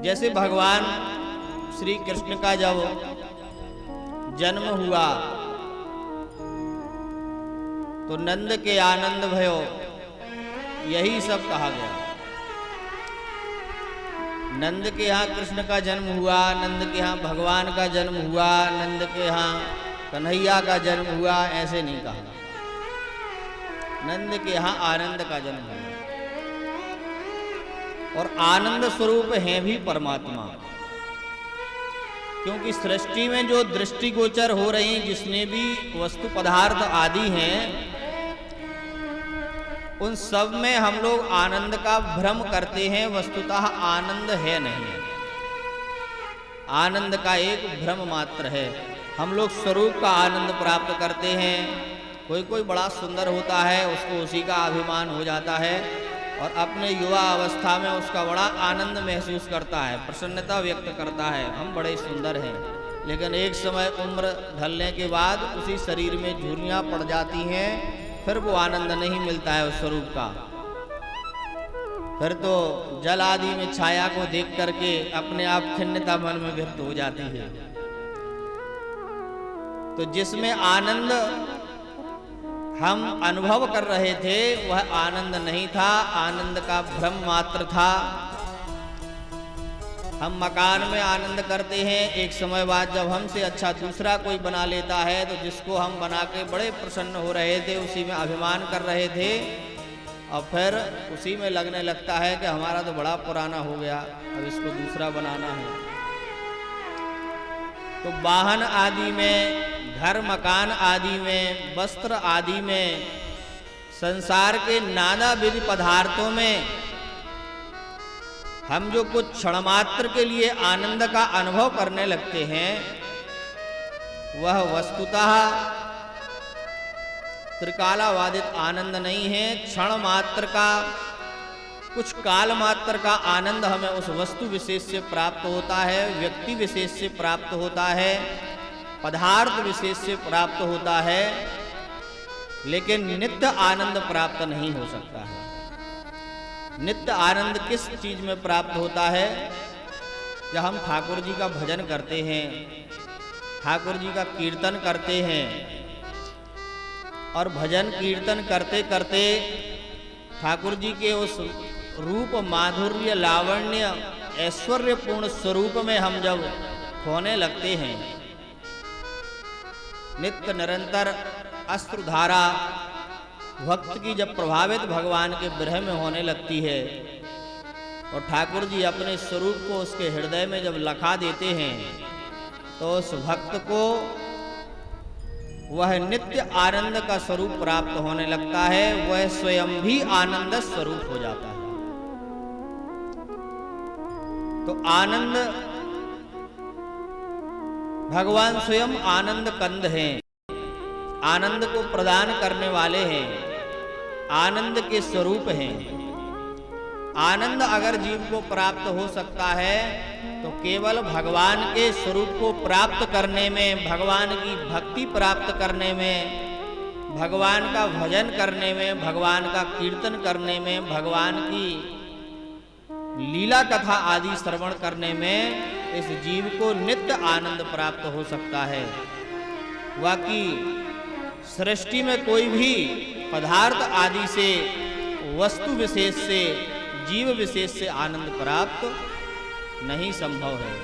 जैसे भगवान श्री कृष्ण का जब जन्म हुआ तो नंद के आनंद भयो, यही सब कहा गया। नंद के यहाँ कृष्ण का जन्म हुआ, नंद के यहाँ भगवान का जन्म हुआ, नंद के यहाँ कन्हैया का जन्म हुआ, ऐसे नहीं कहा। नंद के यहाँ आनंद का जन्म हुआ और आनंद स्वरूप है भी परमात्मा। क्योंकि सृष्टि में जो दृष्टिगोचर हो रही जिसने भी वस्तु पदार्थ आदि हैं, उन सब में हम लोग आनंद का भ्रम करते हैं, वस्तुतः आनंद है नहीं। आनंद का एक भ्रम मात्र है। हम लोग स्वरूप का आनंद प्राप्त करते हैं। कोई कोई बड़ा सुंदर होता है, उसको उसी का अभिमान हो जाता है और अपने युवा अवस्था में उसका बड़ा आनंद महसूस करता है, प्रसन्नता व्यक्त करता है, हम बड़े सुंदर हैं। लेकिन एक समय उम्र ढलने के बाद उसी शरीर में झुर्रियाँ पड़ जाती हैं, फिर वो आनंद नहीं मिलता है उस स्वरूप का। फिर तो जल आदि में छाया को देख करके अपने आप खिन्नता मन में व्यक्त हो जाती है। तो जिसमें आनंद हम अनुभव कर रहे थे वह आनंद नहीं था, आनंद का भ्रम मात्र था। हम मकान में आनंद करते हैं, एक समय बाद जब हमसे अच्छा दूसरा कोई बना लेता है तो जिसको हम बना के बड़े प्रसन्न हो रहे थे, उसी में अभिमान कर रहे थे, और फिर उसी में लगने लगता है कि हमारा तो बड़ा पुराना हो गया, अब इसको दूसरा बनाना है। तो वाहन आदि में, घर मकान आदि में, वस्त्र आदि में, संसार के नानाविध पदार्थों में हम जो कुछ क्षण मात्र के लिए आनंद का अनुभव करने लगते हैं, वह वस्तुतः त्रिकालावादित आनंद नहीं है। क्षण मात्र का, कुछ काल मात्र का आनंद हमें उस वस्तु विशेष से प्राप्त होता है, व्यक्ति विशेष से प्राप्त होता है, पदार्थ विशेष से प्राप्त होता है, लेकिन नित्य आनंद प्राप्त नहीं हो सकता है। नित्य आनंद किस चीज में प्राप्त होता है? जब हम ठाकुर जी का भजन करते हैं, ठाकुर जी का कीर्तन करते हैं, और भजन कीर्तन करते करते ठाकुर जी के उस रूप माधुर्य लावण्य ऐश्वर्यपूर्ण स्वरूप में हम जब खोने लगते हैं, नित्य निरंतर अश्रुधारा भक्त की जब प्रभावित भगवान के विरह में होने लगती है और ठाकुर जी अपने स्वरूप को उसके हृदय में जब लखा देते हैं, तो उस भक्त को वह नित्य आनंद का स्वरूप प्राप्त होने लगता है, वह स्वयं भी आनंद स्वरूप हो जाता है। तो आनंद, भगवान स्वयं आनंद कंद हैं, आनंद को प्रदान करने वाले हैं, आनंद के स्वरूप हैं। आनंद अगर जीव को प्राप्त हो सकता है तो केवल भगवान के स्वरूप को प्राप्त करने में, भगवान की भक्ति प्राप्त करने में, भगवान का भजन करने में, भगवान का कीर्तन करने में, भगवान की लीला कथा आदि श्रवण करने में इस जीव को नित्य आनंद प्राप्त हो सकता है। बाकी सृष्टि में कोई भी पदार्थ आदि से, वस्तु विशेष से, जीव विशेष से आनंद प्राप्त नहीं संभव है।